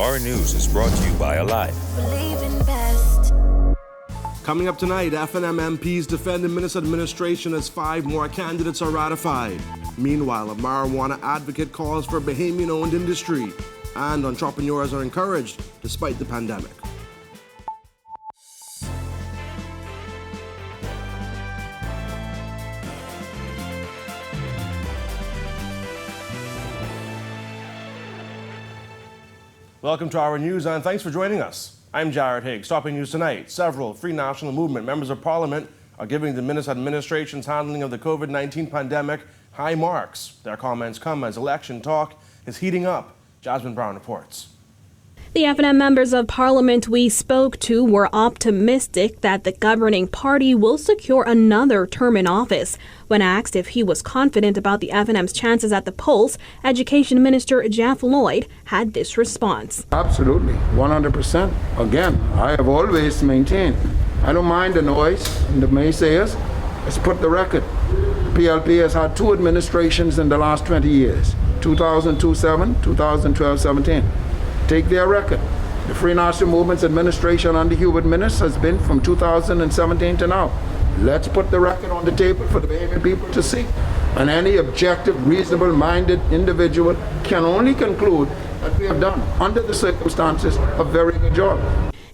Our News is brought to you by Alive. Coming up tonight, F&M MPs defend the Minister administration as 5 more candidates are ratified. Meanwhile, a marijuana advocate calls for Bahamian-owned industry. And entrepreneurs are encouraged despite the pandemic. Welcome to our news and thanks for joining us. I'm Jared Higgs. Topping news tonight, several Free National Movement members of Parliament are giving the Minister administration's handling of the COVID-19 pandemic high marks. Their comments come as election talk is heating up. Jasmine Brown reports. The F&M members of Parliament we spoke to were optimistic that the governing party will secure another term in office. When asked if he was confident about the F&M's chances at the polls, Education Minister Jeff Lloyd had this response. Absolutely, 100%. Again, I have always maintained, I don't mind the noise and the naysayers. Let's put the record. PLP has had 2 administrations in the last 20 years, 2002-7, 2012-17. Take their record. The Free National Movement's administration under Hubert Minnis has been from 2017 to now. Let's put the record on the table for the Bahamian people to see. And any objective, reasonable-minded individual can only conclude that we have done, under the circumstances, a very good job.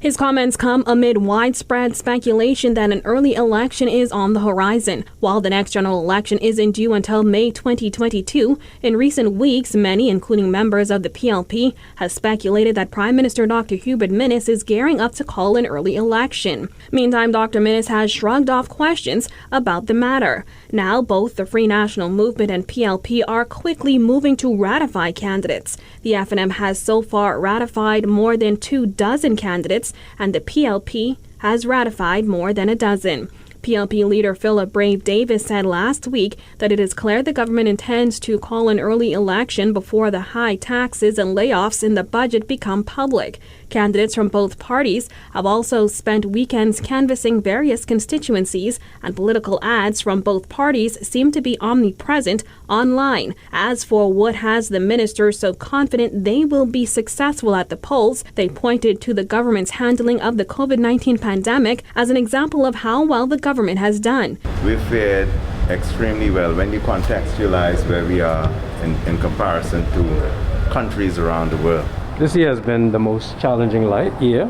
His comments come amid widespread speculation that an early election is on the horizon. While the next general election isn't due until May 2022, in recent weeks, many, including members of the PLP, have speculated that Prime Minister Dr. Hubert Minnis is gearing up to call an early election. Meantime, Dr. Minnis has shrugged off questions about the matter. Now, both the Free National Movement and PLP are quickly moving to ratify candidates. The F&M has so far ratified more than 24 candidates, and the PLP has ratified more than a dozen. PLP leader Philip Brave Davis said last week that it is clear the government intends to call an early election before the high taxes and layoffs in the budget become public. Candidates from both parties have also spent weekends canvassing various constituencies, and political ads from both parties seem to be omnipresent online. As for what has the minister so confident they will be successful at the polls, they pointed to the government's handling of the COVID-19 pandemic as an example of how well the government has done. We fared extremely well when you contextualize where we are in comparison to countries around the world. This year has been the most challenging year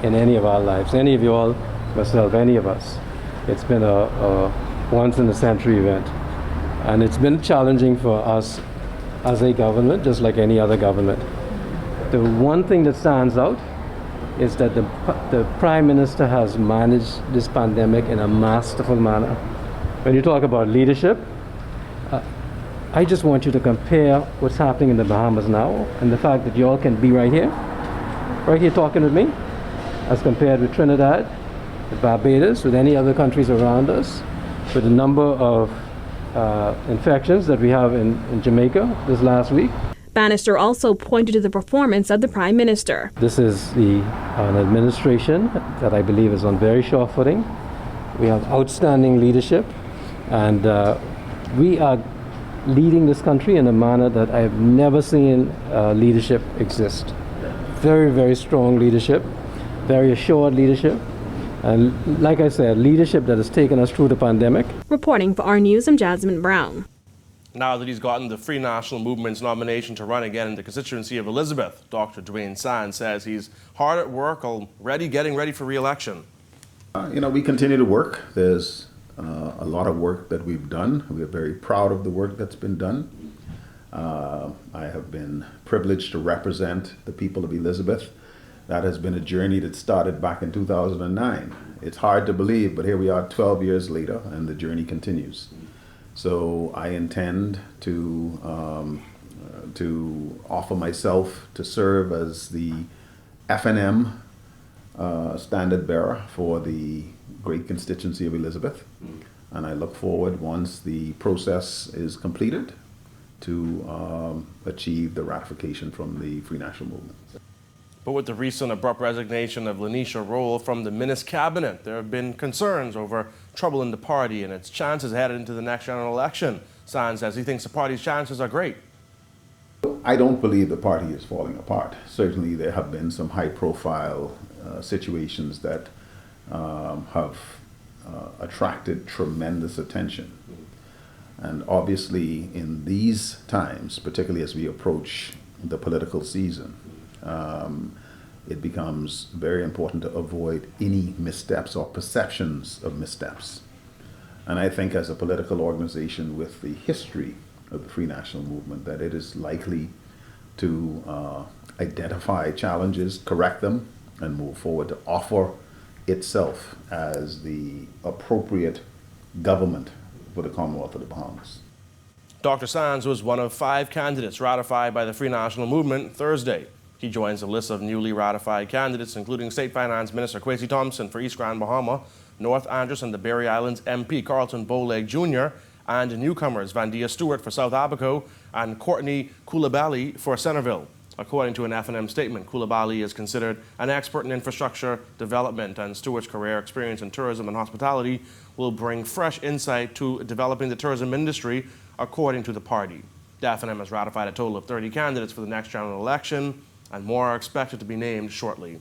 in any of our lives. Any of you all, myself, any of us. It's been a once-in-a-century event. And it's been challenging for us as a government, just like any other government. The one thing that stands out is that the Prime Minister has managed this pandemic in a masterful manner. When you talk about leadership, I just want you to compare what's happening in the Bahamas now and the fact that you all can be right here talking with me, as compared with Trinidad, with Barbados, with any other countries around us, with the number of infections that we have in Jamaica this last week. Bannister also pointed to the performance of the Prime Minister. This is an administration that I believe is on very sure footing. We have outstanding leadership, and we are leading this country in a manner that I have never seen leadership exist. Very, very strong leadership, very assured leadership, and like I said, leadership that has taken us through the pandemic. Reporting for our News, I'm Jasmine Brown. Now that he's gotten the Free National Movement's nomination to run again in the constituency of Elizabeth, Dr. DUANE says he's hard at work already getting ready for re-election. We continue to work. There's a lot of work that we've done. We're very proud of the work that's been done. I have been privileged to represent the people of Elizabeth. That has been a journey that started back in 2009. It's hard to believe, but here we are 12 years later, and the journey continues. So I intend to offer myself to serve as the F&M standard bearer for the great constituency of Elizabeth. And I look forward, once the process is completed, to achieve the ratification from the Free National Movement. But with the recent abrupt resignation of Lanisha Roll from the Minnis cabinet, there have been concerns over trouble in the party and its chances headed into the next general election. San says he thinks the party's chances are great. I don't believe the party is falling apart. Certainly there have been some high-profile situations that have attracted tremendous attention. And obviously in these times, particularly as we approach the political season, it becomes very important to avoid any missteps or perceptions of missteps. And I think as a political organization with the history of the Free National Movement, that it is likely to identify challenges, correct them, and move forward to offer itself as the appropriate government for the Commonwealth of the Bahamas. Dr. Sands was one of 5 candidates ratified by the Free National Movement Thursday. He joins a list of newly ratified candidates, including State Finance Minister Kwesi Thompson for East Grand Bahama, North Andros and the Berry Islands MP Carlton Bowleg Jr., and newcomers Vandia Stewart for South Abaco and Courtney Koulibaly for Centerville. According to an F&M statement, Koulibaly is considered an expert in infrastructure development, and Stewart's career experience in tourism and hospitality will bring fresh insight to developing the tourism industry, according to the party. The F&M has ratified a total of 30 candidates for the next general election, and more are expected to be named shortly.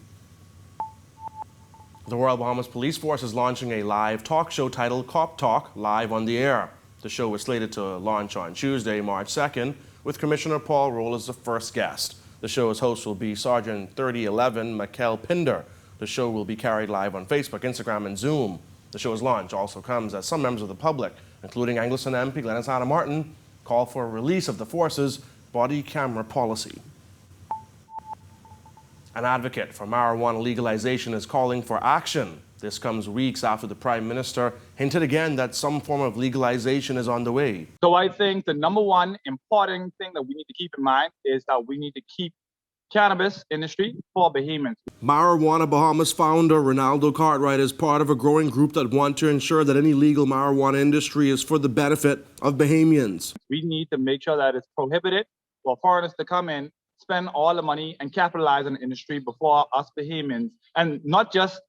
The Royal Bahamas Police Force is launching a live talk show titled Cop Talk, Live on the Air. The show was slated to launch on Tuesday, March 2nd, with Commissioner Paul Roll as the first guest. The show's host will be Sergeant 3011 Mikel Pinder. The show will be carried live on Facebook, Instagram, and Zoom. The show's launch also comes as some members of the public, including Anglican MP Glenys Anna Martin, call for a release of the force's body camera policy. An advocate for marijuana legalization is calling for action. This comes weeks after the Prime Minister hinted again that some form of legalization is on the way. So I think the number one important thing that we need to keep in mind is that we need to keep cannabis industry for Bahamians. Marijuana Bahamas founder Ronaldo Cartwright is part of a growing group that want to ensure that any legal marijuana industry is for the benefit of Bahamians. We need to make sure that it's prohibited for foreigners to come in, spend all the money and capitalize on the industry before us Bahamians, and not just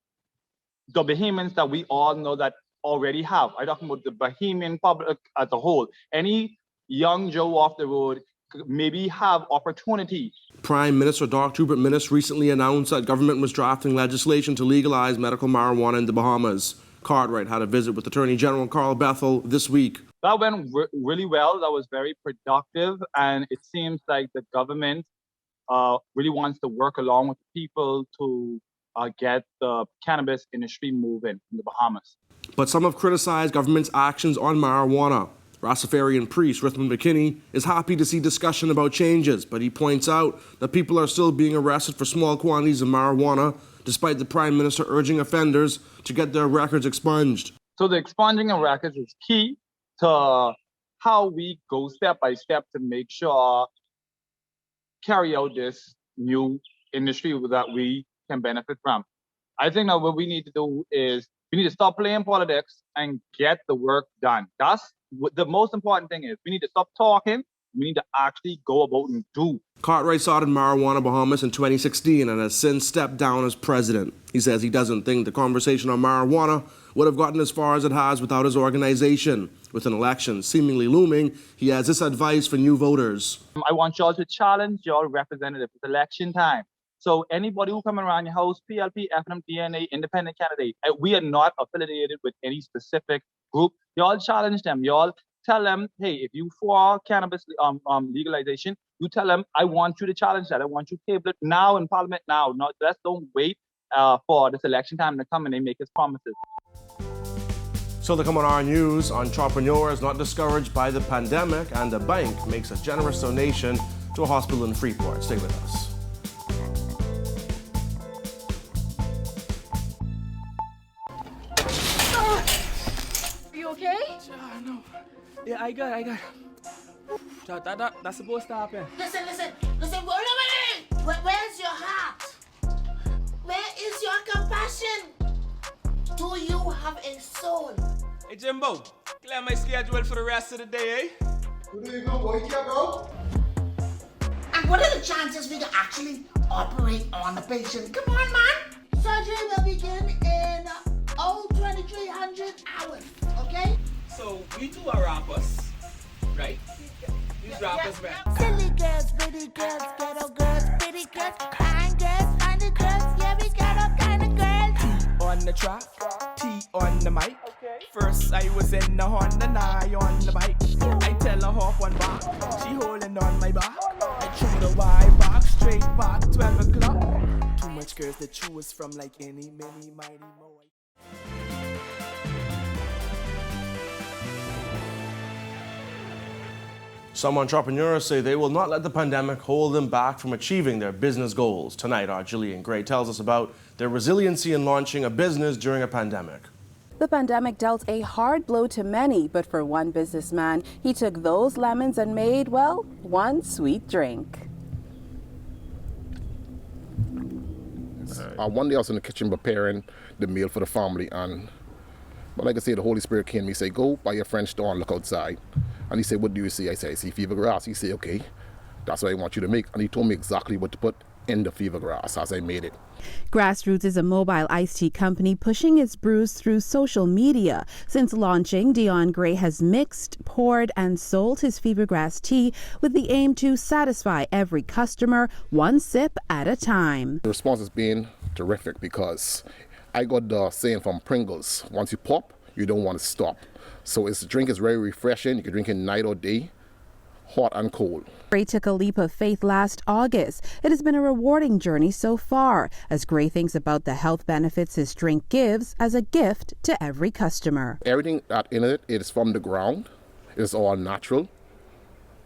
the Bahamians that we all know that already have. I'm talking about the Bahamian public as a whole. Any young Joe off the road maybe have opportunity. Prime Minister Dr. Rupert Minnis recently announced that government was drafting legislation to legalize medical marijuana in the Bahamas. Cartwright had a visit with Attorney General Carl Bethel this week. That went really well. That was very productive, and it seems like the government really wants to work along with the people to get the cannabis industry moving in the Bahamas. But some have criticized government's actions on marijuana. Rastafarian priest Ruthven McKinney is happy to see discussion about changes, but he points out that people are still being arrested for small quantities of marijuana, despite the Prime Minister urging offenders to get their records expunged. So the expunging of records is key to how we go step by step to make sure carry out this new industry that we can benefit from. I think that what we need to do is we need to stop playing politics and get the work done. That's what the most important thing is. We need to stop talking. We need to actually go about and do. Cartwright started Marijuana Bahamas in 2016 and has since stepped down as president. He says he doesn't think the conversation on marijuana would have gotten as far as it has without his organization. With an election seemingly looming, he has this advice for new voters. I want y'all to challenge y'all representatives. It's election time. So anybody who come around your house, PLP, FNM, DNA, independent candidate, we are not affiliated with any specific group. Y'all challenge them. Y'all tell them, hey, if you for cannabis legalization, you tell them, I want you to challenge that. I want you to table it now in Parliament now. Let's don't wait for this election time to come and they make his promises. So to come on our news, entrepreneurs not discouraged by the pandemic, and a bank makes a generous donation to a hospital in Freeport. Stay with us. Okay? No. Yeah, I got. That's supposed to happen. Listen. Wait. Where's your heart? Where is your compassion? Do you have a soul? Hey, Jimbo, clear my schedule for the rest of the day, eh? Where do you go, boy? Yeah, bro. And what are the chances we can actually operate on the patient? Come on, man. Surgery will begin in 2300 hours, okay? So we two are rappers, right? These rappers, man. Silly girls with city girls, ghetto girls, pretty girls, kind girls, funny girls. Yeah, we got all kind of girls. On the track, T on the mic. First I was in the Honda, now I on the bike. I tell her hop one back, she holding on my back. I chew the wide back, straight back, 12 o'clock. Too much girls to choose from, like any, many, mighty, mo. Some entrepreneurs say they will not let the pandemic hold them back from achieving their business goals. Tonight, our Jillian Gray tells us about their resiliency in launching a business during a pandemic. The pandemic dealt a hard blow to many, but for one businessman, he took those lemons and made, well, one sweet drink. One day I was in the kitchen preparing the meal for the family, and but like I say, the Holy Spirit came to me, say, go by your French door and look outside. And he said, what do you see? I said, I see fever grass. He said, okay, that's what I want you to make. And he told me exactly what to put in the fever grass as I made it. Grassroots is a mobile iced tea company pushing its brews through social media. Since launching, DION Gray has mixed, poured, and sold his fever grass tea with the aim to satisfy every customer one sip at a time. The response has been terrific because I got the saying from Pringles, once you pop, you don't want to stop. So the drink is very refreshing. You can drink it night or day, hot and cold. Gray took a leap of faith last August. It has been a rewarding journey so far, as Gray thinks about the health benefits his drink gives as a gift to every customer. Everything that in it is from the ground. It's all natural,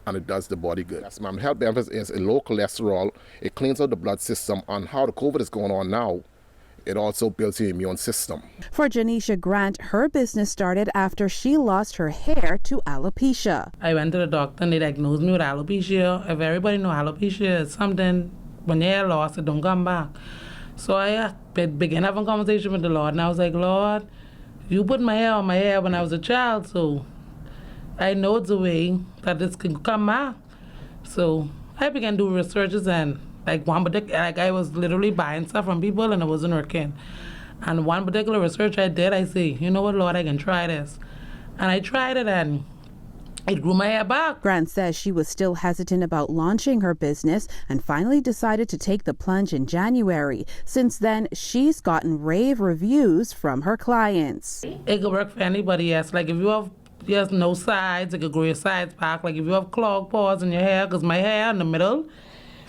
and it does the body good. My health benefits is a low cholesterol. It cleans out the blood system, and how the COVID is going on now, it also builds your immune system. For Janisha Grant, her business started after she lost her hair to alopecia. I went to the doctor and they diagnosed me with alopecia. If everybody knows alopecia is something, when your hair lost, it don't come back. So I began having a conversation with the Lord, and I was like, Lord, you put my hair on my hair when I was a child, so I know it's a way that this can come back. So I began doing researches, and I was literally buying stuff from people and it wasn't working. And one particular research I did, I say, you know what, Lord, I can try this. And I tried it and it grew my hair back. Grant says she was still hesitant about launching her business and finally decided to take the plunge in January. Since then, she's gotten rave reviews from her clients. It could work for anybody, yes. Like if you have no sides, it could grow your sides back. Like if you have clogged pores in your hair, because my hair in the middle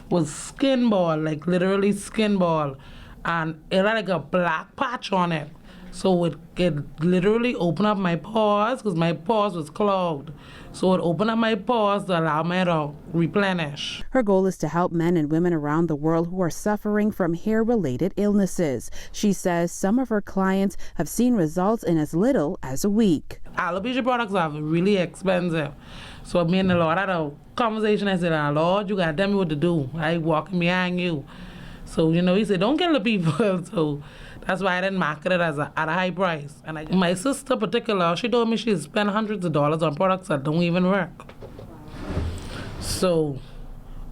was skin ball, like literally skin ball, and it had like a black patch on it. So it literally opened up my pores because my pores was clogged. So it opened up my pores to allow me to replenish. Her goal is to help men and women around the world who are suffering from hair-related illnesses. She says some of her clients have seen results in as little as a week. Alopecia products are really expensive. So me and the Lord had a conversation. I said, Lord, you got to tell me what to do. I walking behind you. So, he said, don't kill the people. So that's why I didn't market it at a high price. And my sister in particular, she told me she spent hundreds of dollars on products that don't even work. So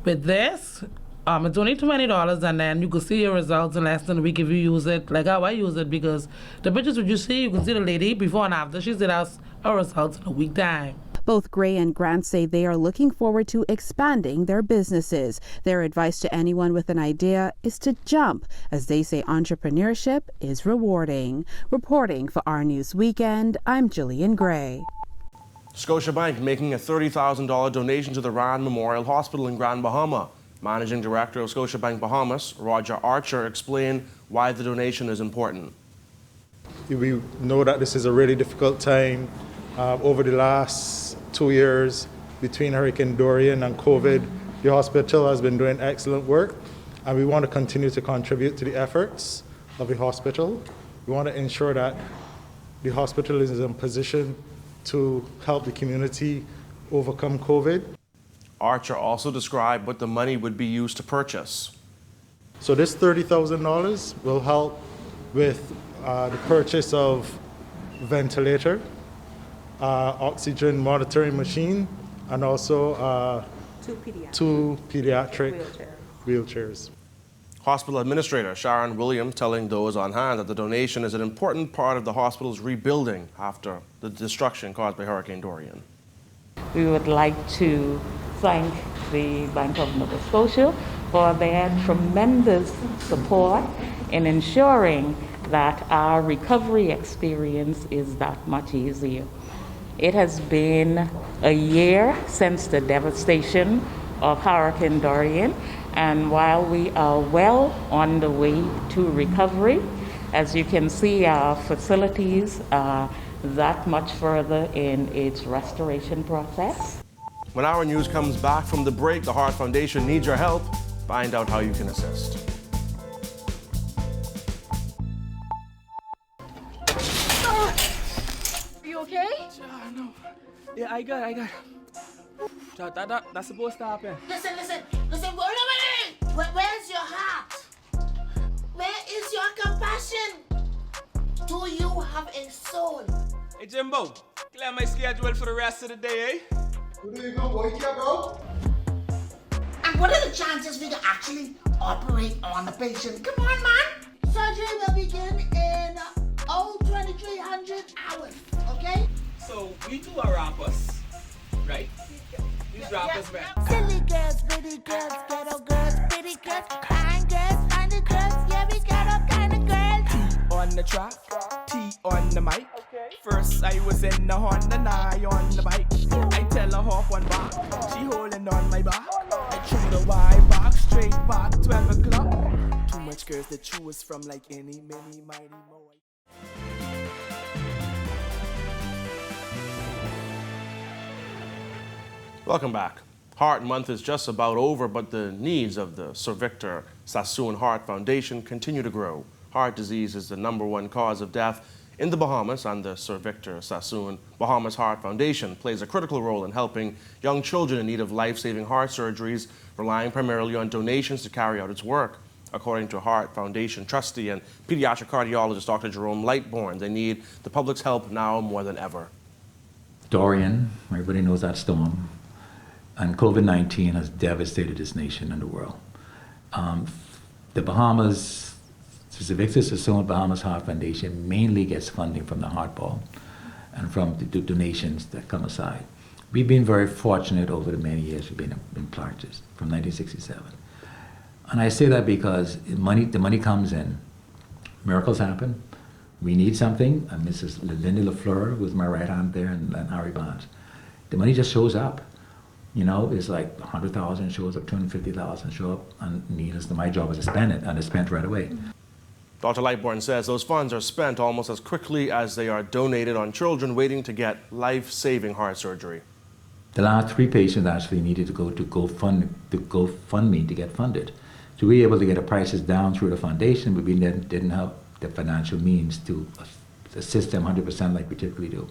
with this, it's only $20, and then you can see your results in less than a week if you use it, like how I use it, because the pictures that you see, you can see the lady before and after. She said that's her results in a week time. Both Gray and Grant say they are looking forward to expanding their businesses. Their advice to anyone with an idea is to jump, as they say entrepreneurship is rewarding. Reporting for Our News Weekend, I'm Jillian Gray. Scotiabank making a $30,000 donation to the Rand Memorial Hospital in Grand Bahama. Managing Director of Scotiabank Bahamas, Roger Archer, explained why the donation is important. We know that this is a really difficult time. Over the last 2 years, between Hurricane Dorian and COVID, the hospital has been doing excellent work, and we want to continue to contribute to the efforts of the hospital. We want to ensure that the hospital is in a position to help the community overcome COVID. Archer also described what the money would be used to purchase. So this $30,000 will help with the purchase of ventilator, oxygen monitoring machine, and also two pediatric wheelchairs. Hospital Administrator Sharon Williams telling those on hand that the donation is an important part of the hospital's rebuilding after the destruction caused by Hurricane Dorian. We would like to thank the Bank of Nova Scotia for their tremendous support in ensuring that our recovery experience is that much easier. It has been a year since the devastation of Hurricane Dorian, and while we are well on the way to recovery, as you can see, our facilities are that much further in its restoration process. When our news comes back from the break, the Heart Foundation needs your help. Find out how you can assist. Are you okay? No. Yeah, I got. That's supposed to happen. Listen, wait. Where's your heart? Where is your compassion? Do you have a soul? Hey, Jimbo, clear my schedule for the rest of the day, eh? Good evening, boy, bro. And what are the chances we can actually operate on the patient? Come on, man. Surgery will begin in 2300 hours, okay? So we do our rappers, right? These rappers, man. Silly girls, pretty girls, ghetto girls, pretty girls, kind girls, funny girls, yeah, we got all kind of girls. T on the track, T on the mic. First I was in the Honda, now on the bike. I tell her hop one back, she holding on my back. I threw the wide back, straight back, 12 o'clock. Too much girls to choose from, like any, many, mighty, mo. Welcome back. Heart Month is just about over, but the needs of the Sir Victor Sassoon Heart Foundation continue to grow. Heart disease is the #1 cause of death in the Bahamas, and the Sir Victor Sassoon Bahamas Heart Foundation plays a critical role in helping young children in need of life-saving heart surgeries, relying primarily on donations to carry out its work. According to Heart Foundation trustee and pediatric cardiologist Dr. Jerome Lightbourne, they need the public's help now more than ever. Dorian, everybody knows that storm, and COVID-19 has devastated this nation and the world. The Bahamas, Sir Victor Sassoon Bahamas Heart Foundation mainly gets funding from the Heart Ball and from the donations that come aside. We've been very fortunate over the many years we've been in practice, from 1967. And I say that because the money comes in, miracles happen. We need something, and Mrs. Linda LaFleur, who's my right hand there, and Harry Barnes. The money just shows up. You know, it's like 100,000 shows up, 250,000 show up, and needless to my job is to spend it, and it's spent right away. Dr. Lightbourne says those funds are spent almost as quickly as they are donated on children waiting to get life-saving heart surgery. The last 3 patients actually needed to go to GoFundMe to get funded. So we were able to get the prices down through the foundation, but we didn't have the financial means to assist them 100% like we typically do.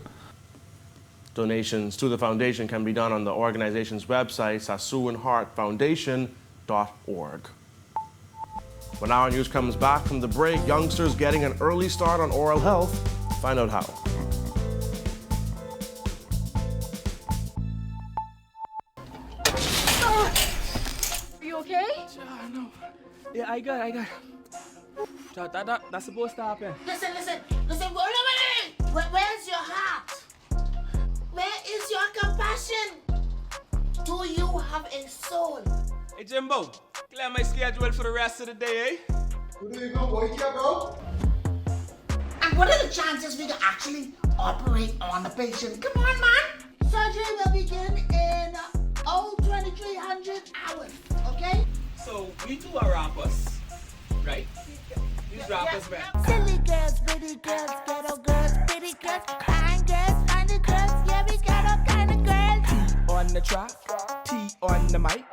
Donations to the foundation can be done on the organization's website, SassoonHeartFoundation.org. When our news comes back from the break, youngsters getting an early start on oral health. Find out how. Are you okay? No. Yeah, I got. That's supposed to happen. Listen, wait. Where's your heart? Where is your compassion? Do you have a soul? Hey, Jimbo, clear my schedule for the rest of the day, eh? Good evening, boy, bro. And what are the chances we can actually operate on the patient? Come on, man. Surgery will begin in 2300 hours, okay? So we do our rappers, right? These rappers, man. Silly girls, pretty girls, ghetto girls, pretty girls, kind girls, funny girls, yeah, we got all kind of girls. T on the track, T on the mic.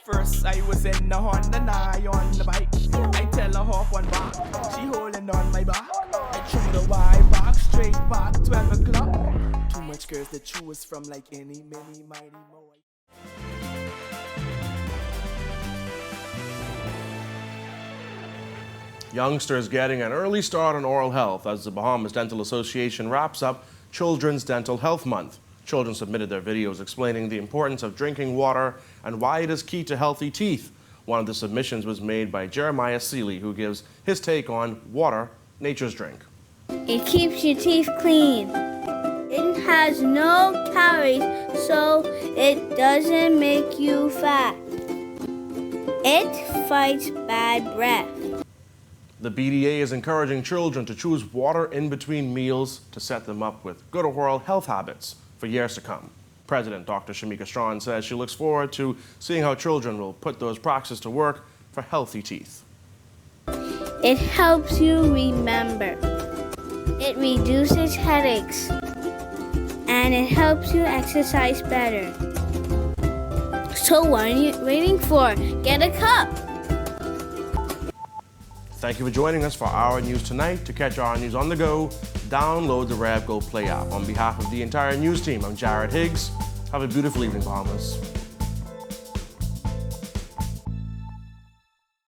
First I was in the Honda, now on the bike. I tell her hop one back, she holding on my back. I threw the wide back, straight back, 12 o'clock. Too much girls to choose from, like any, many, mighty, mo. Youngsters getting an early start on oral health as the Bahamas Dental Association wraps up Children's Dental Health Month. Children submitted their videos explaining the importance of drinking water and why it is key to healthy teeth. One of the submissions was made by Jeremiah Seeley, who gives his take on water, nature's drink. It keeps your teeth clean. It has no calories, so It doesn't make you fat. It fights bad breath. The BDA is encouraging children to choose water in between meals to set them up with good oral health habits for years to come. President Dr. Shamika Strawn says she looks forward to seeing how children will put those practices to work for healthy teeth. It helps you remember. It reduces headaches. And it helps you exercise better. So what are you waiting for? Get a cup. Thank you for joining us for Our News Tonight. To catch Our News on the go, download the RAB Go Play app. On behalf of the entire news team, I'm Jared Higgs. Have a beautiful evening, Bahamas.